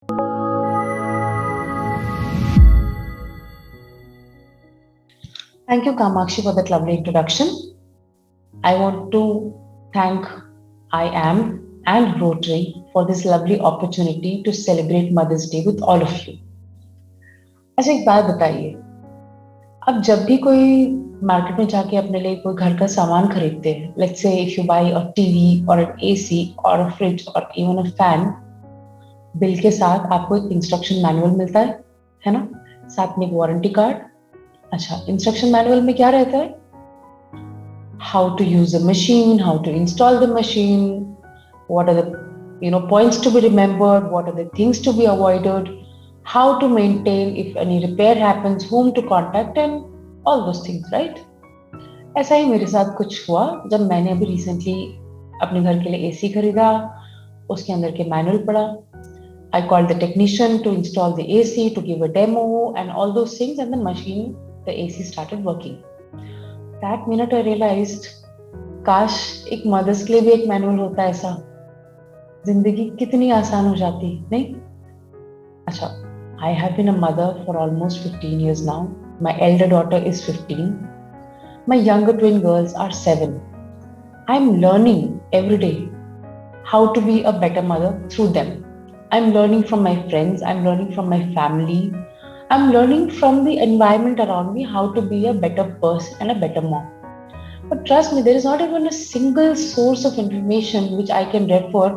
Thank you, Kamakshi, for that lovely introduction. I want to thank I Am and Rotary for this lovely opportunity to celebrate Mother's Day with all of you. अच्छा एक बात बताइए, अब जब भी कोई market में जाके अपने लिए कोई घर का सामान खरीदते हैं, let's say if you buy a TV और एन एसी और अ फ्रिज और इवन अ फैन, बिल के साथ आपको एक इंस्ट्रक्शन मैनुअल मिलता है ना? साथ में एक वारंटी कार्ड। अच्छा, इंस्ट्रक्शन मैनुअल में क्या रहता है? How to use a machine, how to install the machine, what are the points to be remembered, what are the things to be avoided, how to maintain if any repair happens, whom to contact and all those things, right? ऐसा ही मेरे साथ कुछ हुआ जब मैंने अभी recently अपने घर के लिए एसी खरीदा, उसके अंदर के मैनुअल पढ़ा. I called the technician to install the AC, to give a demo and all those things, and the machine, the AC started working. That minute I realized, काश एक मदर्स के लिए भी एक मैनुअल होता ऐसा, जिंदगी कितनी आसान हो जाती, नहीं? अच्छा, I have been a mother for almost 15 years now. My elder daughter is 15. My younger twin girls are 7. I'm learning every day how to be a better mother through them. I'm learning from my friends, I'm learning from my family, I'm learning from the environment around me how to be a better person and a better mom. But trust me, there is not even a single source of information which I can refer,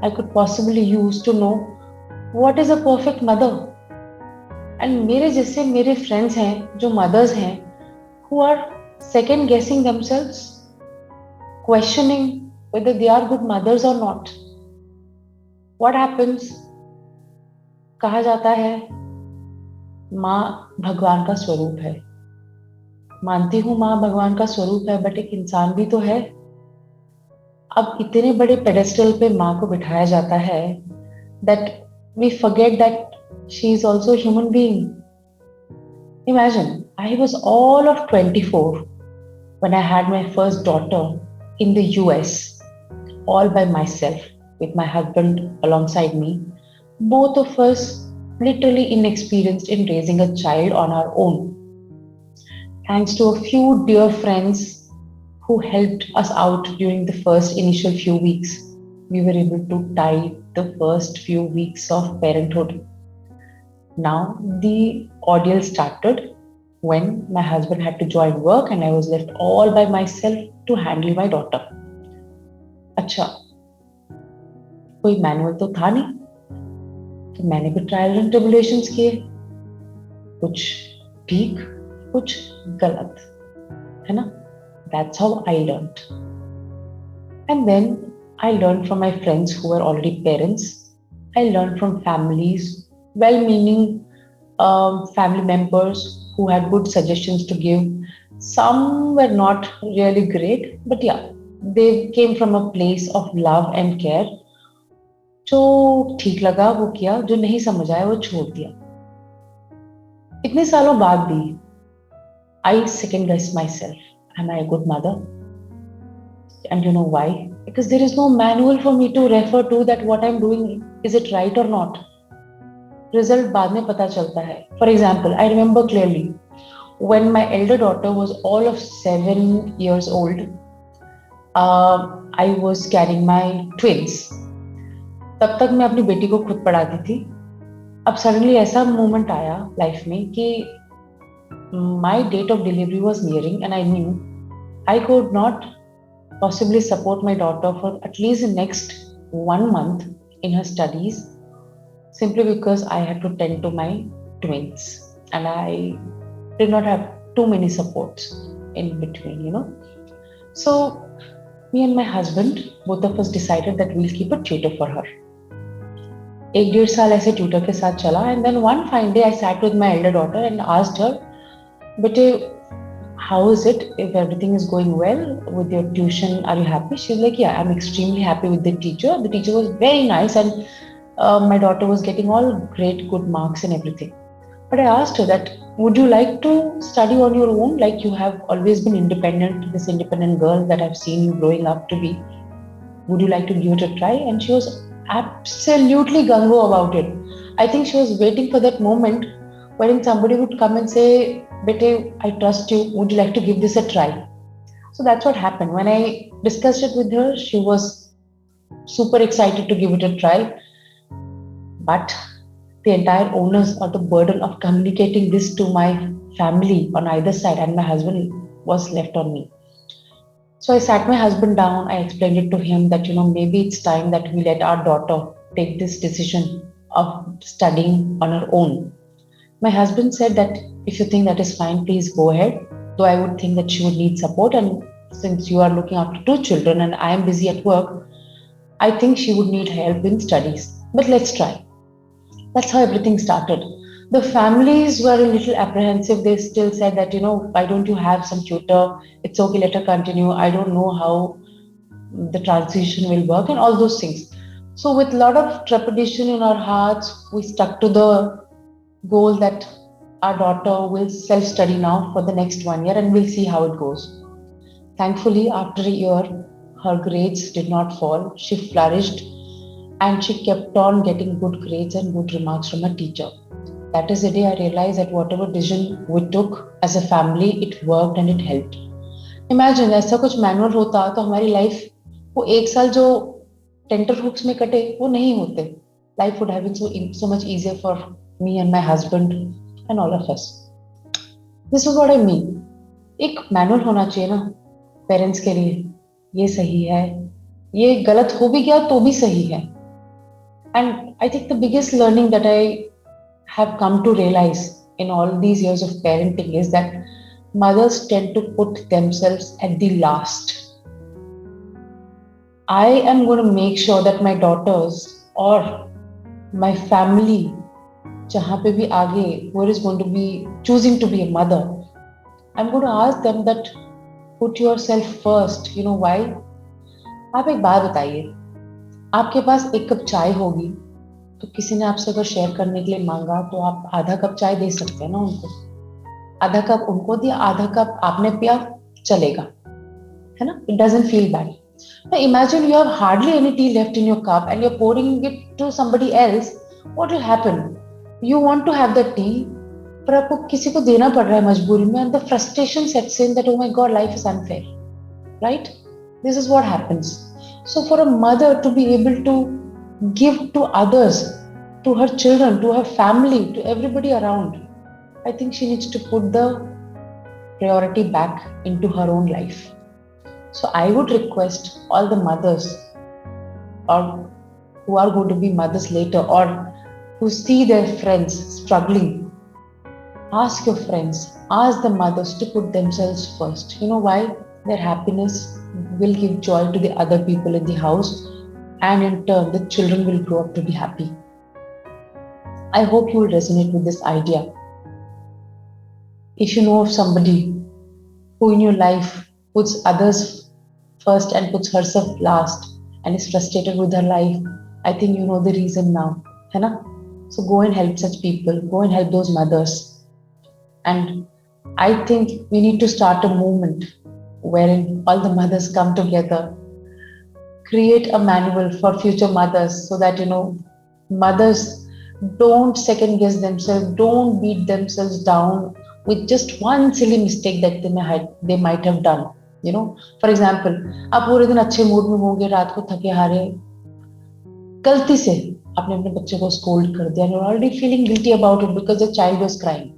I could possibly use to know what is a perfect mother. And मेरे जैसे मेरे friends हैं जो mothers हैं, who are second guessing themselves, questioning whether they are good mothers or not. What happens? कहा जाता है माँ भगवान का स्वरूप है. मानती हूँ माँ भगवान का स्वरूप है, बट एक इंसान भी तो है. अब इतने बड़े पेडेस्टल पे माँ को बिठाया जाता है that we forget that she is also a human being. Imagine, I was all of 24 when I had my first daughter in the US, all by myself, with my husband alongside me. Both of us literally inexperienced in raising a child on our own. Thanks to a few dear friends who helped us out during the first initial few weeks, we were able to tide the first few weeks of parenthood. Now the ordeal started when my husband had to join work and I was left all by myself to handle my daughter. अच्छा, कोई manual तो था नहीं, तो मैंने भी trial and tribulations किए, कुछ ठीक कुछ गलत, है ना? That's how I learned. And then I learned from my friends who were already parents. I learned from families, well-meaning family members who had good suggestions to give. Some were not really great, but yeah, they came from a place of love and care. जो ठीक लगा वो किया, जो नहीं समझ आया वो छोड़ दिया. इतने सालों बाद भी I second guess myself. Am I a good mother? And you know why? Because there is no manual for me to refer to that what I'm doing, is it right or not? Result बाद में पता चलता है. For example, I remember clearly when my elder daughter was all of 7 years old, I was carrying my twins. तब तक मैं अपनी बेटी को खुद पढ़ाती थी. अब सडनली ऐसा मोमेंट आया लाइफ में कि my date of delivery was nearing and I knew I could not possibly support my daughter for at least the next 1 month in her studies, simply because I had to tend to my twins and I did not have too many supports in between. So me and my husband, both of us decided that we'll keep a tutor for her. 1-1.5 साल ऐसे tutor के साथ चला, and then one fine day I sat with my elder daughter and asked her, "Bete, how is it? If everything is going well with your tuition, are you happy?" She's like, "Yeah, I'm extremely happy with the teacher. The teacher was very nice and my daughter was getting all great, good marks and everything." But I asked her that, "Would you like to study on your own? Like you have always been independent, this independent girl that I've seen you growing up to be. Would you like to give it a try?" And she was absolutely gung-ho about it. I think she was waiting for that moment wherein somebody would come and say, Bete, I trust you. Would you like to give this a try? So that's what happened. When I discussed it with her, she was super excited to give it a try. But the entire onus or the burden of communicating this to my family on either side and my husband was left on me. So I sat my husband down. I explained it to him that, maybe it's time that we let our daughter take this decision of studying on her own. My husband said that if you think that is fine, please go ahead. Though I would think that she would need support, and since you are looking after two children and I am busy at work, I think she would need help in studies. But let's try. That's how everything started. The families were a little apprehensive. They still said that, why don't you have some tutor? It's okay, let her continue. I don't know how the transition will work and all those things. So, with a lot of trepidation in our hearts, we stuck to the goal that our daughter will self study now for the next 1 year and we'll see how it goes. Thankfully, after a year, her grades did not fall. She flourished and she kept on getting good grades and good remarks from her teacher. That is the day I realized that whatever decision we took as a family, it worked and it helped. Imagine ऐसा कुछ manual होता तो हमारी life वो एक साल जो tenter hooks में कटे वो नहीं होते. Life would have been so much easier for me and my husband and all of us. This is what I mean. एक मैनुअल होना चाहिए ना पेरेंट्स के लिए. ये सही है, ये गलत हो भी गया तो भी सही है. And I think the biggest learning that I have come to realize in all these years of parenting is that mothers tend to put themselves at the last. I am going to make sure that my daughters or my family, jahan pe bhi aage, who is going to be choosing to be a mother, I'm going to ask them that put yourself first. You know why? आप एक बात बताइए, आपके पास एक cup चाय होगी तो किसी ने आपसे अगर शेयर करने के लिए मांगा तो आप आधा कप चाय दे सकते हैं ना उनको. आधा कप उनको दिया, आधा कप आपने पिया, चलेगा, है ना? It doesn't feel bad. Now imagine you have hardly any tea left in your cup and you're pouring it to somebody else. What will happen? You want to have the tea, पर आपको किसी को देना पड़ रहा है मजबूरी में, and the frustration sets in that oh my god, life is unfair, right? This is what happens. So for a mother to be able to give to others, to her children, to her family, to everybody around, I think she needs to put the priority back into her own life. So I would request all the mothers or who are going to be mothers later or who see their friends struggling, ask your friends, ask the mothers to put themselves first. You know why? Their happiness will give joy to the other people in the house, and in turn the children will grow up to be happy. I hope you will resonate with this idea. If you know of somebody who in your life puts others first and puts herself last and is frustrated with her life, I think you know the reason now, है ना? So go and help such people, go and help those mothers. And I think we need to start a movement wherein all the mothers come together, create a manual for future mothers so that, mothers don't second guess themselves, don't beat themselves down with just one silly mistake that they might have done. For example, आप पूरे दिन अच्छे mood में होंगे, रात को थके हारे, गलती से आपने अपने बच्चे को स्कोल्ड कर दिया, and you're already feeling guilty about it because the child was crying.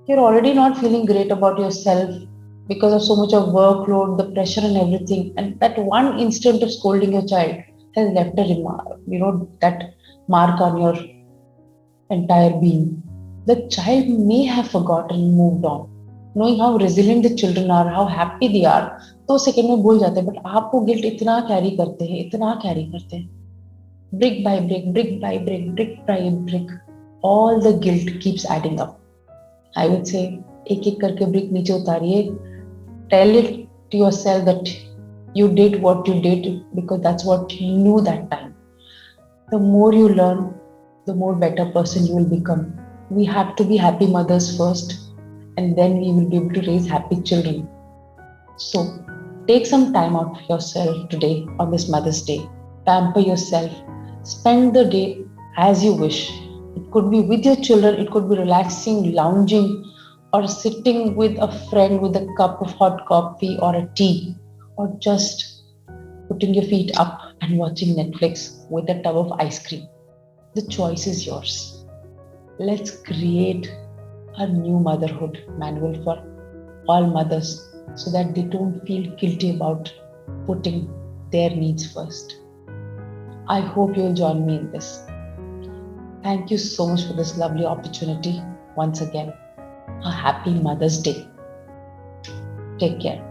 You're already not feeling great about yourself because of so much of workload, the pressure and everything. And that one instant of scolding your child has left a remark, that mark on your entire being. The child may have forgotten and moved on. Knowing how resilient the children are, how happy they are, 2 second में भूल जाते हैं, but आप वो guilt इतना carry करते हैं, brick by brick, brick by brick, brick by brick, all the guilt keeps adding up. I would say, एक करके brick नीचे उतारिए. Tell it to yourself that you did what you did because that's what you knew that time. The more you learn, the more better person you will become. We have to be happy mothers first, and then we will be able to raise happy children. So take some time out for yourself today on this Mother's Day. Pamper yourself. Spend the day as you wish. It could be with your children, it could be relaxing, lounging, or sitting with a friend with a cup of hot coffee or a tea, or just putting your feet up and watching Netflix with a tub of ice cream. The choice is yours. Let's create a new motherhood manual for all mothers so that they don't feel guilty about putting their needs first. I hope you'll join me in this. Thank you so much for this lovely opportunity once again. A happy Mother's Day. Take care.